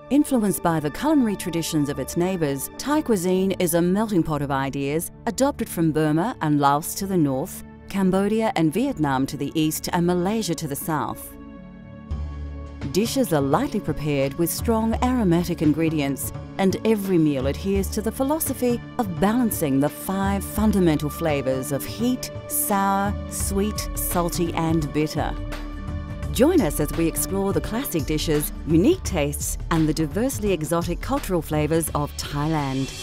Influenced by the culinary traditions of its neighbours, Thai cuisine is a melting pot of ideas adopted from Burma and Laos to the north, Cambodia and Vietnam to the east, and Malaysia to the south. Dishes are lightly prepared with strong aromatic ingredients, and every meal adheres to the philosophy of balancing the 5 fundamental flavours of heat, sour, sweet, salty and bitter. Join us as we explore the classic dishes, unique tastes and the diversely exotic cultural flavours of Thailand.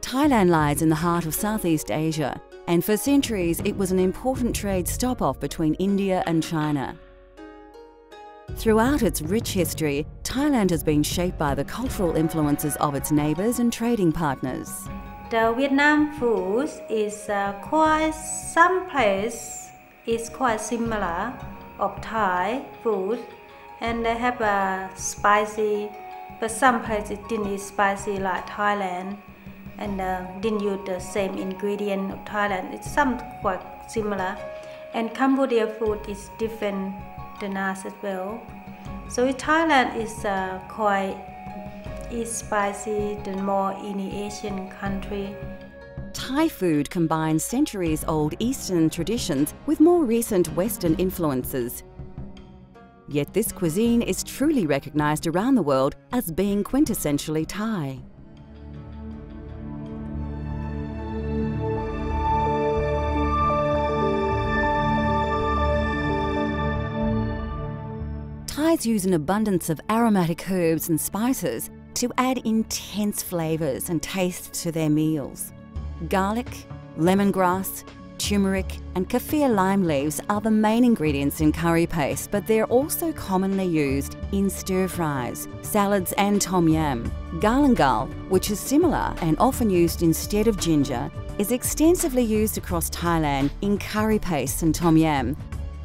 Thailand lies in the heart of Southeast Asia, and for centuries it was an important trade stop-off between India and China. Throughout its rich history, Thailand has been shaped by the cultural influences of its neighbours and trading partners. The Vietnam food is some place is quite similar of Thai food, and they have a spicy, but some places didn't eat spicy like Thailand, and didn't use the same ingredient of Thailand. It's some quite similar, and Cambodia food is different than us as well. So Thailand is quite spicy than more any Asian country. Thai food combines centuries-old Eastern traditions with more recent Western influences. Yet this cuisine is truly recognised around the world as being quintessentially Thai. Thais use an abundance of aromatic herbs and spices to add intense flavours and tastes to their meals. Garlic, lemongrass, turmeric and kaffir lime leaves are the main ingredients in curry paste, but they're also commonly used in stir-fries, salads and tom yam. Galangal, which is similar and often used instead of ginger, is extensively used across Thailand in curry pastes and tom yam.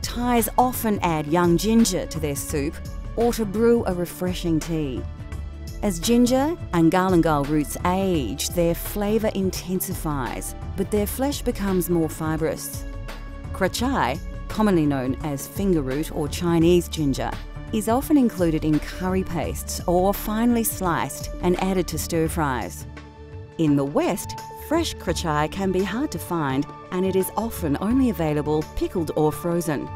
Thais often add young ginger to their soup or to brew a refreshing tea. As ginger and galangal roots age, their flavour intensifies, but their flesh becomes more fibrous. Krachai, commonly known as finger root or Chinese ginger, is often included in curry pastes or finely sliced and added to stir-fries. In the West, fresh krachai can be hard to find, and it is often only available pickled or frozen.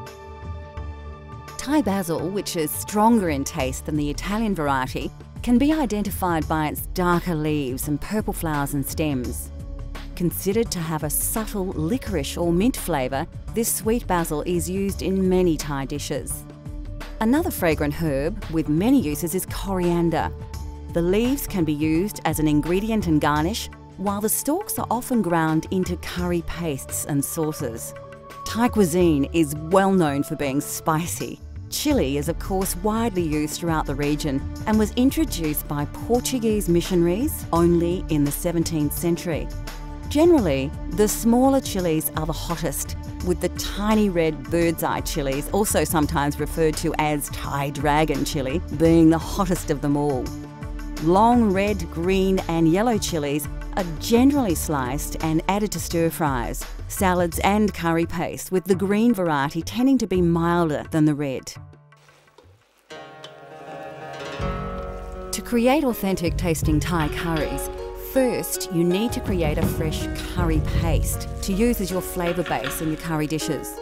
Thai basil, which is stronger in taste than the Italian variety, can be identified by its darker leaves and purple flowers and stems. Considered to have a subtle licorice or mint flavour, this sweet basil is used in many Thai dishes. Another fragrant herb with many uses is coriander. The leaves can be used as an ingredient and garnish, while the stalks are often ground into curry pastes and sauces. Thai cuisine is well known for being spicy. Chili is of course widely used throughout the region and was introduced by Portuguese missionaries only in the 17th century. Generally, the smaller chilies are the hottest, with the tiny red bird's eye chilies, also sometimes referred to as Thai dragon chili, being the hottest of them all. Long red, green and yellow chilies are generally sliced and added to stir-fries, salads and curry paste, with the green variety tending to be milder than the red. To create authentic tasting Thai curries, first you need to create a fresh curry paste to use as your flavour base in your curry dishes.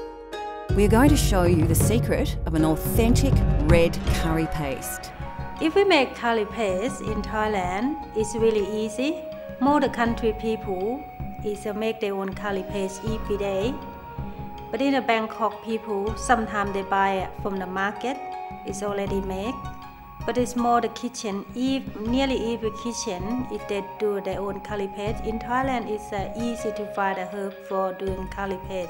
We are going to show you the secret of an authentic red curry paste. If we make curry paste in Thailand, it's really easy. Most of the country people make their own curry paste every day. But in the Bangkok people, sometimes they buy it from the market. It's already made. But it's more the kitchen. Nearly every kitchen, if they do their own curry paste. In Thailand, it's easy to find a herb for doing curry paste.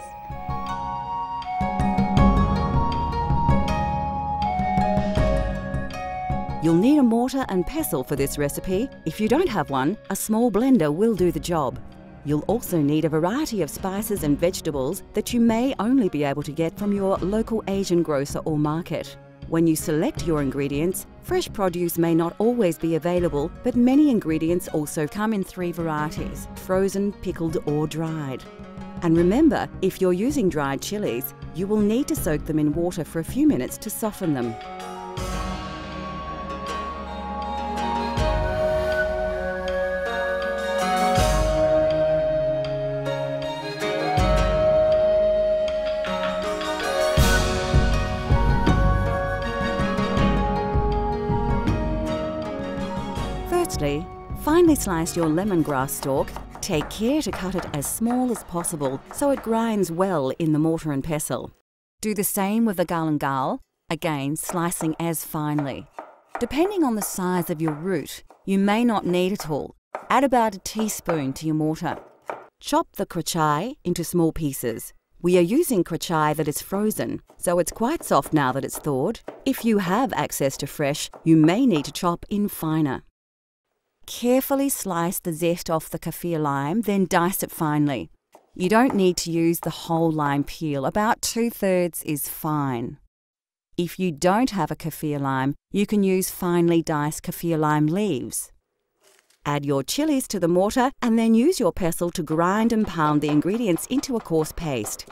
You'll need a mortar and pestle for this recipe. If you don't have one, a small blender will do the job. You'll also need a variety of spices and vegetables that you may only be able to get from your local Asian grocer or market. When you select your ingredients, fresh produce may not always be available, but many ingredients also come in 3 varieties: frozen, pickled or dried. And remember, if you're using dried chilies, you will need to soak them in water for a few minutes to soften them. Firstly, finely slice your lemongrass stalk. Take care to cut it as small as possible so it grinds well in the mortar and pestle. Do the same with the galangal, again slicing as finely. Depending on the size of your root, you may not need it all. Add about a teaspoon to your mortar. Chop the crochet into small pieces. We are using crochet that is frozen, so it's quite soft now that it's thawed. If you have access to fresh, you may need to chop in finer. Carefully slice the zest off the kaffir lime, then dice it finely. You don't need to use the whole lime peel, about 2/3 is fine. If you don't have a kaffir lime, you can use finely diced kaffir lime leaves. Add your chilies to the mortar and then use your pestle to grind and pound the ingredients into a coarse paste.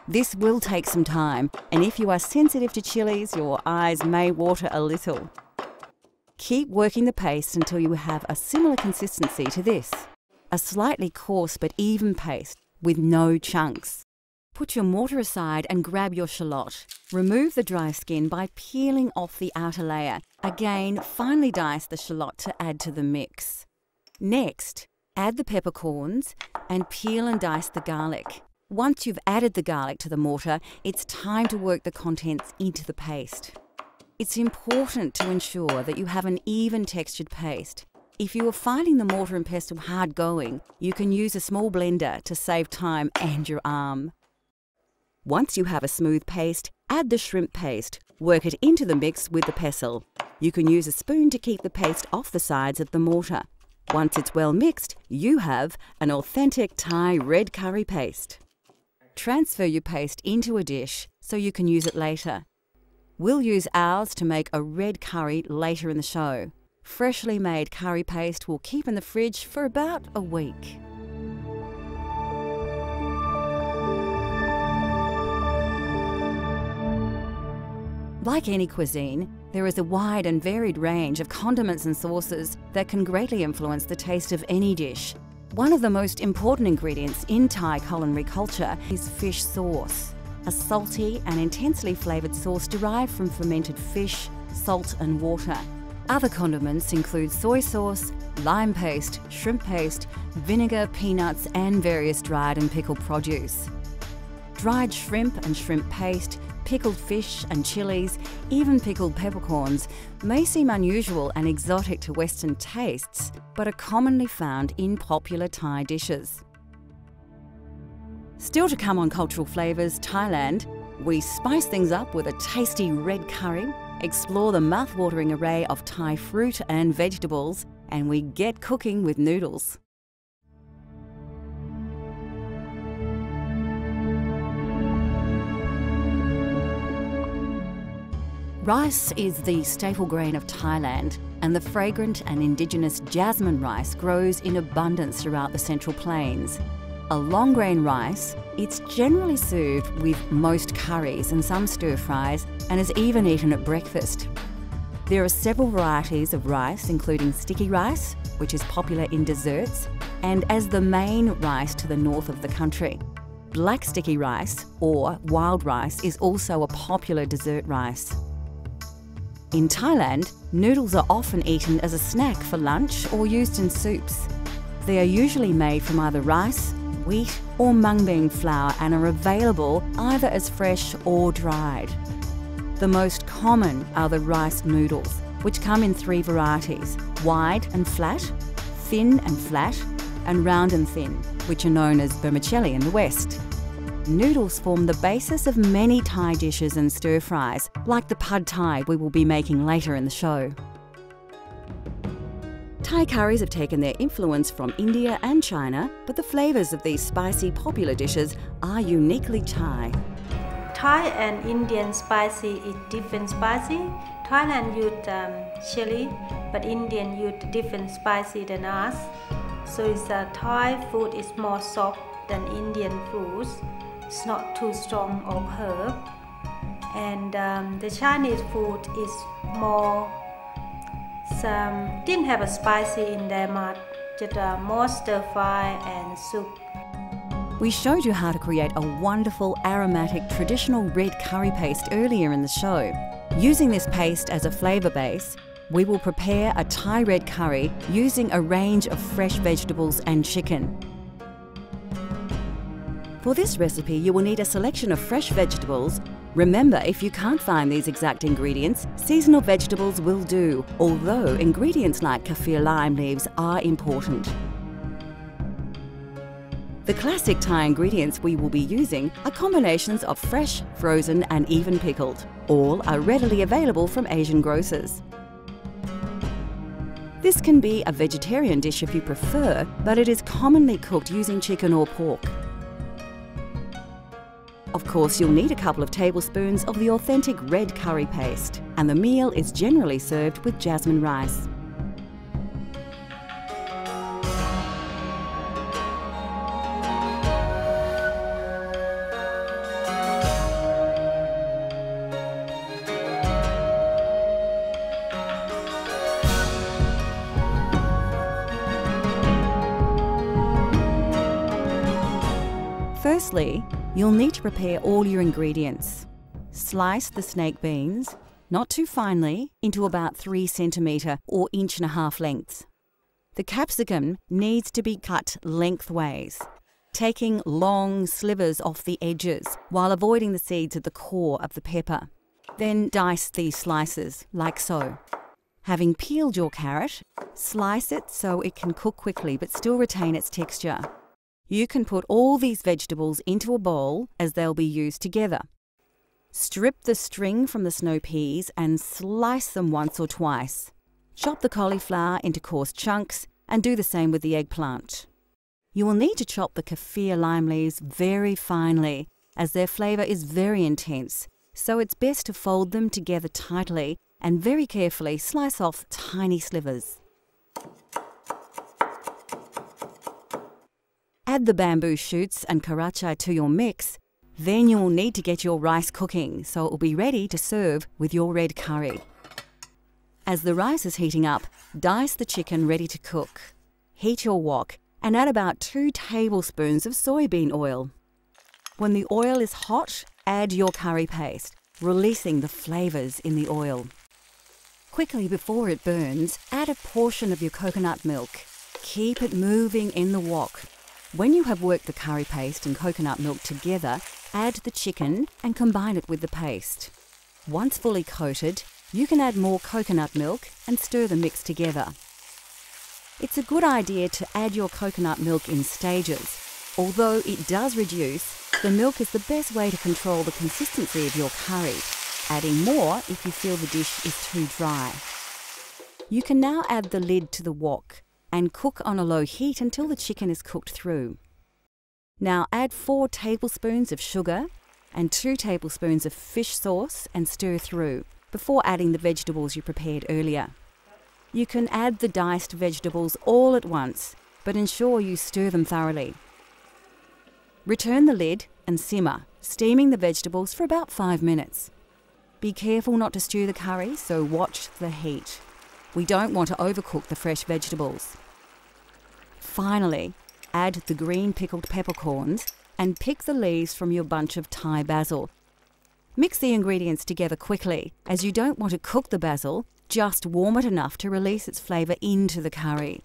This will take some time, and if you are sensitive to chilies, your eyes may water a little. Keep working the paste until you have a similar consistency to this, a slightly coarse but even paste with no chunks. Put your mortar aside and grab your shallot. Remove the dry skin by peeling off the outer layer. Again, finely dice the shallot to add to the mix. Next, add the peppercorns and peel and dice the garlic. Once you've added the garlic to the mortar, it's time to work the contents into the paste. It's important to ensure that you have an even textured paste. If you are finding the mortar and pestle hard going, you can use a small blender to save time and your arm. Once you have a smooth paste, add the shrimp paste. Work it into the mix with the pestle. You can use a spoon to keep the paste off the sides of the mortar. Once it's well mixed, you have an authentic Thai red curry paste. Transfer your paste into a dish so you can use it later. We'll use ours to make a red curry later in the show. Freshly made curry paste will keep in the fridge for about a week. Like any cuisine, there is a wide and varied range of condiments and sauces that can greatly influence the taste of any dish. One of the most important ingredients in Thai culinary culture is fish sauce, a salty and intensely flavoured sauce derived from fermented fish, salt and water. Other condiments include soy sauce, lime paste, shrimp paste, vinegar, peanuts and various dried and pickled produce. Dried shrimp and shrimp paste, pickled fish and chilies, even pickled peppercorns may seem unusual and exotic to Western tastes, but are commonly found in popular Thai dishes. Still to come on Cultural Flavours Thailand, we spice things up with a tasty red curry, explore the mouth-watering array of Thai fruit and vegetables, and we get cooking with noodles. Rice is the staple grain of Thailand, and the fragrant and indigenous jasmine rice grows in abundance throughout the Central Plains. A long grain rice, it's generally served with most curries and some stir-fries, and is even eaten at breakfast. There are several varieties of rice, including sticky rice, which is popular in desserts, and as the main rice to the north of the country. Black sticky rice, or wild rice, is also a popular dessert rice. In Thailand, noodles are often eaten as a snack for lunch or used in soups. They are usually made from either rice, wheat or mung bean flour and are available either as fresh or dried. The most common are the rice noodles, which come in 3 varieties: wide and flat, thin and flat, and round and thin, which are known as vermicelli in the West. Noodles form the basis of many Thai dishes and stir-fries, like the pad Thai we will be making later in the show. Thai curries have taken their influence from India and China, but the flavours of these spicy popular dishes are uniquely Thai. Thai and Indian spicy is different spicy. Thailand use chili, but Indian use different spicy than us. So Thai food is more soft than Indian foods. It's not too strong of herb. And the Chinese food is more, didn't have a spicy in their mouth, just more stir fry and soup. We showed you how to create a wonderful aromatic traditional red curry paste earlier in the show. Using this paste as a flavour base, we will prepare a Thai red curry using a range of fresh vegetables and chicken. For this recipe, you will need a selection of fresh vegetables. Remember, if you can't find these exact ingredients, seasonal vegetables will do, although ingredients like kaffir lime leaves are important. The classic Thai ingredients we will be using are combinations of fresh, frozen and even pickled. All are readily available from Asian grocers. This can be a vegetarian dish if you prefer, but it is commonly cooked using chicken or pork. Of course, you'll need a couple of tablespoons of the authentic red curry paste, and the meal is generally served with jasmine rice. Firstly, you'll need to prepare all your ingredients. Slice the snake beans, not too finely, into about 3 cm or 1.5 inch lengths. The capsicum needs to be cut lengthways, taking long slivers off the edges while avoiding the seeds at the core of the pepper. Then dice these slices, like so. Having peeled your carrot, slice it so it can cook quickly but still retain its texture. You can put all these vegetables into a bowl as they'll be used together. Strip the string from the snow peas and slice them once or twice. Chop the cauliflower into coarse chunks and do the same with the eggplant. You will need to chop the kaffir lime leaves very finely as their flavour is very intense, so it's best to fold them together tightly and very carefully slice off tiny slivers. Add the bamboo shoots and karachai to your mix. Then you will need to get your rice cooking so it will be ready to serve with your red curry. As the rice is heating up, dice the chicken ready to cook. Heat your wok and add about 2 tablespoons of soybean oil. When the oil is hot, add your curry paste, releasing the flavours in the oil. Quickly before it burns, add a portion of your coconut milk. Keep it moving in the wok. When you have worked the curry paste and coconut milk together, add the chicken and combine it with the paste. Once fully coated, you can add more coconut milk and stir the mix together. It's a good idea to add your coconut milk in stages. Although it does reduce, the milk is the best way to control the consistency of your curry, adding more if you feel the dish is too dry. You can now add the lid to the wok and cook on a low heat until the chicken is cooked through. Now add 4 tablespoons of sugar and 2 tablespoons of fish sauce and stir through before adding the vegetables you prepared earlier. You can add the diced vegetables all at once, but ensure you stir them thoroughly. Return the lid and simmer, steaming the vegetables for about 5 minutes. Be careful not to stew the curry, so watch the heat. We don't want to overcook the fresh vegetables. Finally, add the green pickled peppercorns and pick the leaves from your bunch of Thai basil. Mix the ingredients together quickly, as you don't want to cook the basil, just warm it enough to release its flavour into the curry.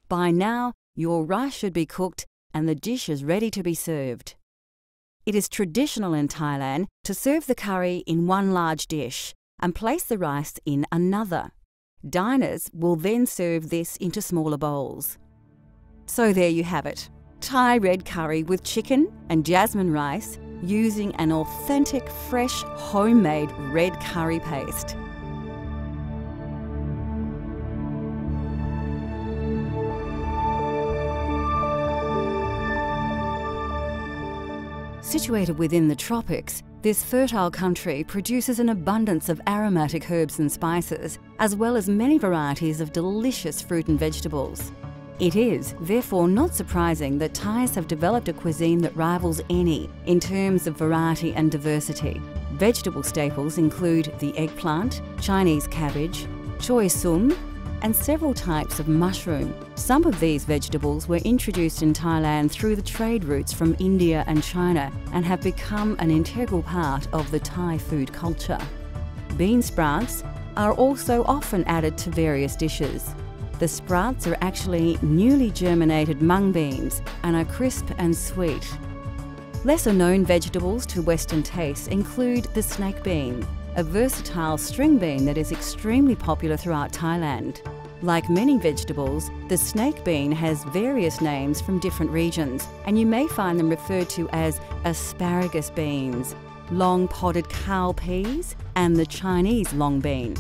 By now, your rice should be cooked and the dish is ready to be served. It is traditional in Thailand to serve the curry in one large dish and place the rice in another. Diners will then serve this into smaller bowls. So there you have it, Thai red curry with chicken and jasmine rice using an authentic, fresh, homemade red curry paste. Situated within the tropics, this fertile country produces an abundance of aromatic herbs and spices, as well as many varieties of delicious fruit and vegetables. It is, therefore, not surprising that Thais have developed a cuisine that rivals any in terms of variety and diversity. Vegetable staples include the eggplant, Chinese cabbage, choy sum, and several types of mushroom. Some of these vegetables were introduced in Thailand through the trade routes from India and China and have become an integral part of the Thai food culture. Bean sprouts are also often added to various dishes. The sprouts are actually newly germinated mung beans and are crisp and sweet. Lesser known vegetables to Western tastes include the snake bean, a versatile string bean that is extremely popular throughout Thailand. Like many vegetables, the snake bean has various names from different regions, and you may find them referred to as asparagus beans, long podded cowpeas, and the Chinese long bean,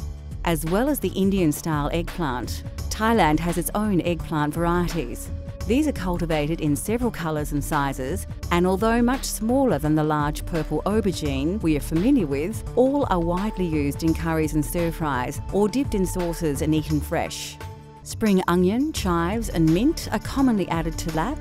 as well as the Indian-style eggplant. Thailand has its own eggplant varieties. These are cultivated in several colours and sizes, and although much smaller than the large purple aubergine we are familiar with, all are widely used in curries and stir-fries or dipped in sauces and eaten fresh. Spring onion, chives and mint are commonly added to lap,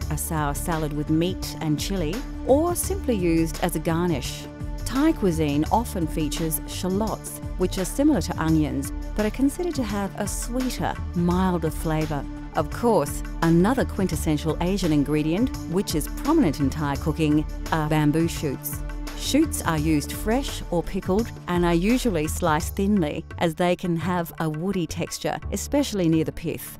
a sour salad with meat and chilli, or simply used as a garnish. Thai cuisine often features shallots, which are similar to onions but are considered to have a sweeter, milder flavour. Of course, another quintessential Asian ingredient, which is prominent in Thai cooking, are bamboo shoots. Shoots are used fresh or pickled and are usually sliced thinly, as they can have a woody texture, especially near the pith.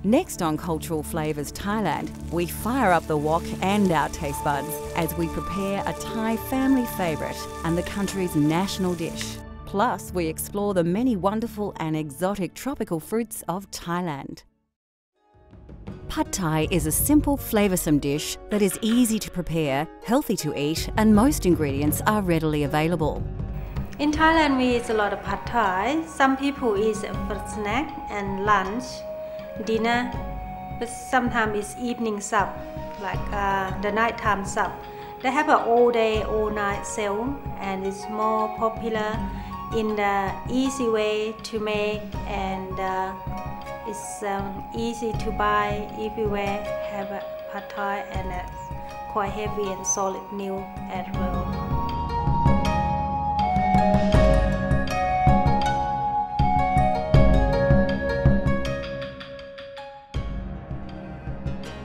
Next on Cultural Flavours Thailand, we fire up the wok and our taste buds as we prepare a Thai family favourite and the country's national dish. Plus, we explore the many wonderful and exotic tropical fruits of Thailand. Pad Thai is a simple, flavoursome dish that is easy to prepare, healthy to eat, and most ingredients are readily available. In Thailand, we eat a lot of Pad Thai. Some people eat it for snack and lunch, dinner, but sometimes it's evening sup, like the nighttime sup. They have an all day, all night sale, and it's more popular in the easy way to make, and it's easy to buy everywhere. Have a Pad Thai, and it's quite heavy and solid meal as well.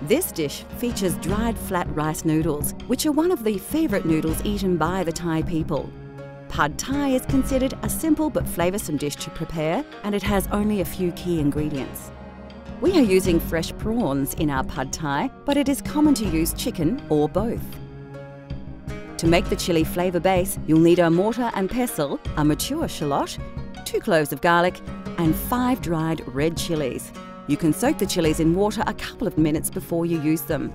This dish features dried flat rice noodles, which are one of the favourite noodles eaten by the Thai people. Pad Thai is considered a simple but flavoursome dish to prepare, and it has only a few key ingredients. We are using fresh prawns in our Pad Thai, but it is common to use chicken or both. To make the chilli flavour base, you'll need a mortar and pestle, a mature shallot, 2 cloves of garlic, and 5 dried red chillies. You can soak the chillies in water a couple of minutes before you use them.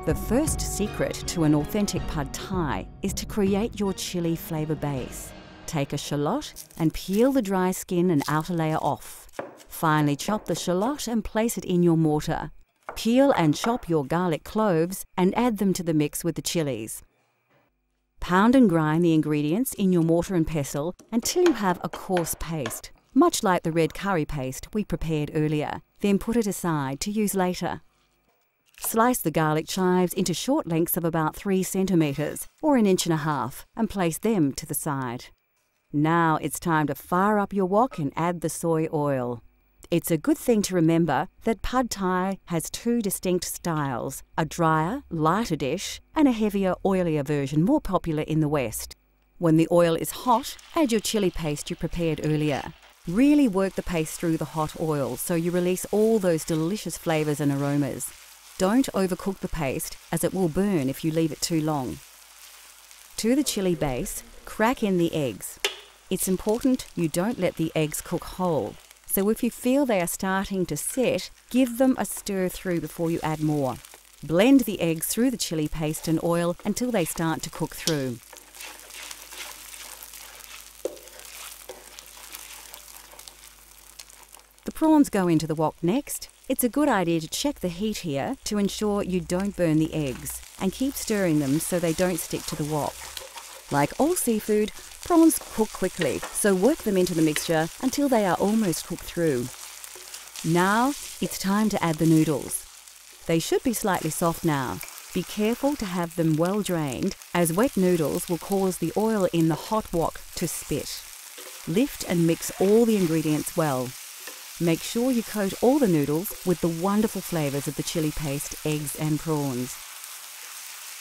The first secret to an authentic Pad Thai is to create your chilli flavour base. Take a shallot and peel the dry skin and outer layer off. Finely chop the shallot and place it in your mortar. Peel and chop your garlic cloves and add them to the mix with the chillies. Pound and grind the ingredients in your mortar and pestle until you have a coarse paste, much like the red curry paste we prepared earlier. Then put it aside to use later. Slice the garlic chives into short lengths of about 3 centimetres or 1.5 inches and place them to the side. Now it's time to fire up your wok and add the soy oil. It's a good thing to remember that Pad Thai has 2 distinct styles, a drier, lighter dish and a heavier, oilier version more popular in the West. When the oil is hot, add your chili paste you prepared earlier. Really work the paste through the hot oil so you release all those delicious flavours and aromas. Don't overcook the paste as it will burn if you leave it too long. To the chili base, crack in the eggs. It's important you don't let the eggs cook whole, so if you feel they are starting to set, give them a stir through before you add more. Blend the eggs through the chili paste and oil until they start to cook through. The prawns go into the wok next. It's a good idea to check the heat here to ensure you don't burn the eggs and keep stirring them so they don't stick to the wok. Like all seafood, prawns cook quickly, so work them into the mixture until they are almost cooked through. Now it's time to add the noodles. They should be slightly soft now. Be careful to have them well drained, as wet noodles will cause the oil in the hot wok to spit. Lift and mix all the ingredients well. Make sure you coat all the noodles with the wonderful flavours of the chili paste, eggs and prawns.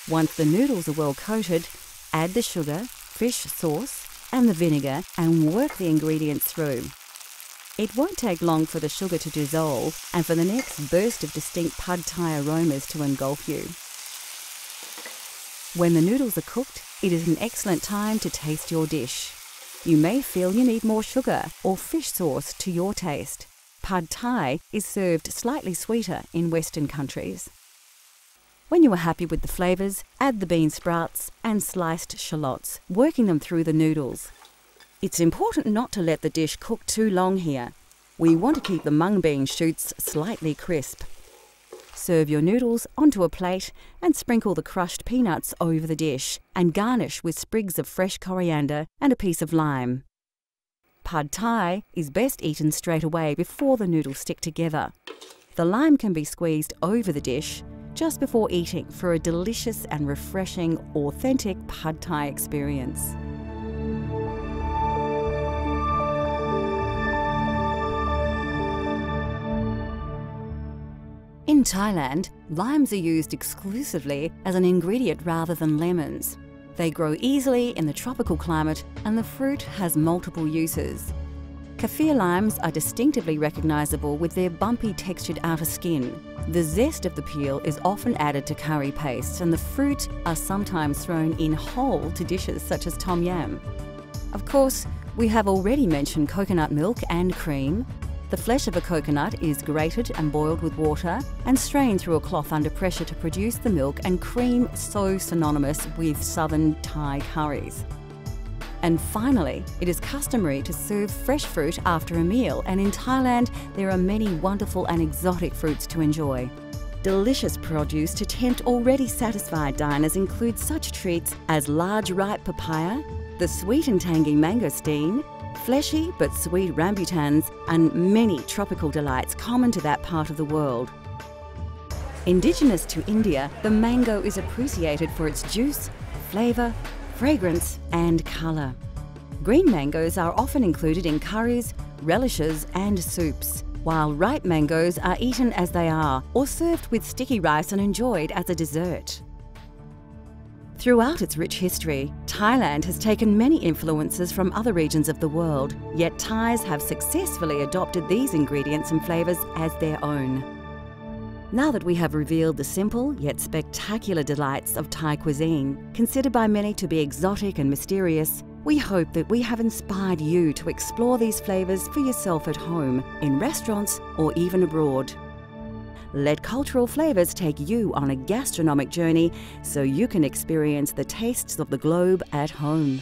Once the noodles are well coated, add the sugar, fish sauce and the vinegar and work the ingredients through. It won't take long for the sugar to dissolve and for the next burst of distinct pad thai aromas to engulf you. When the noodles are cooked, it is an excellent time to taste your dish. You may feel you need more sugar or fish sauce to your taste. Pad thai is served slightly sweeter in Western countries. When you are happy with the flavours, add the bean sprouts and sliced shallots, working them through the noodles. It's important not to let the dish cook too long here. We want to keep the mung bean shoots slightly crisp. Serve your noodles onto a plate and sprinkle the crushed peanuts over the dish and garnish with sprigs of fresh coriander and a piece of lime. Pad thai is best eaten straight away before the noodles stick together. The lime can be squeezed over the dish just before eating for a delicious and refreshing, authentic pad thai experience. In Thailand, limes are used exclusively as an ingredient rather than lemons. They grow easily in the tropical climate and the fruit has multiple uses. Kaffir limes are distinctively recognisable with their bumpy textured outer skin. The zest of the peel is often added to curry pastes and the fruit are sometimes thrown in whole to dishes such as tom yam. Of course, we have already mentioned coconut milk and cream. The flesh of a coconut is grated and boiled with water and strained through a cloth under pressure to produce the milk and cream so synonymous with southern Thai curries. And finally, it is customary to serve fresh fruit after a meal, and in Thailand there are many wonderful and exotic fruits to enjoy. Delicious produce to tempt already satisfied diners include such treats as large ripe papaya, the sweet and tangy mangosteen, fleshy but sweet rambutans, and many tropical delights common to that part of the world. Indigenous to India, the mango is appreciated for its juice, flavour, fragrance and colour. Green mangoes are often included in curries, relishes and soups, while ripe mangoes are eaten as they are or served with sticky rice and enjoyed as a dessert. Throughout its rich history, Thailand has taken many influences from other regions of the world, yet Thais have successfully adopted these ingredients and flavours as their own. Now that we have revealed the simple yet spectacular delights of Thai cuisine, considered by many to be exotic and mysterious, we hope that we have inspired you to explore these flavours for yourself at home, in restaurants or even abroad. Let cultural flavours take you on a gastronomic journey so you can experience the tastes of the globe at home.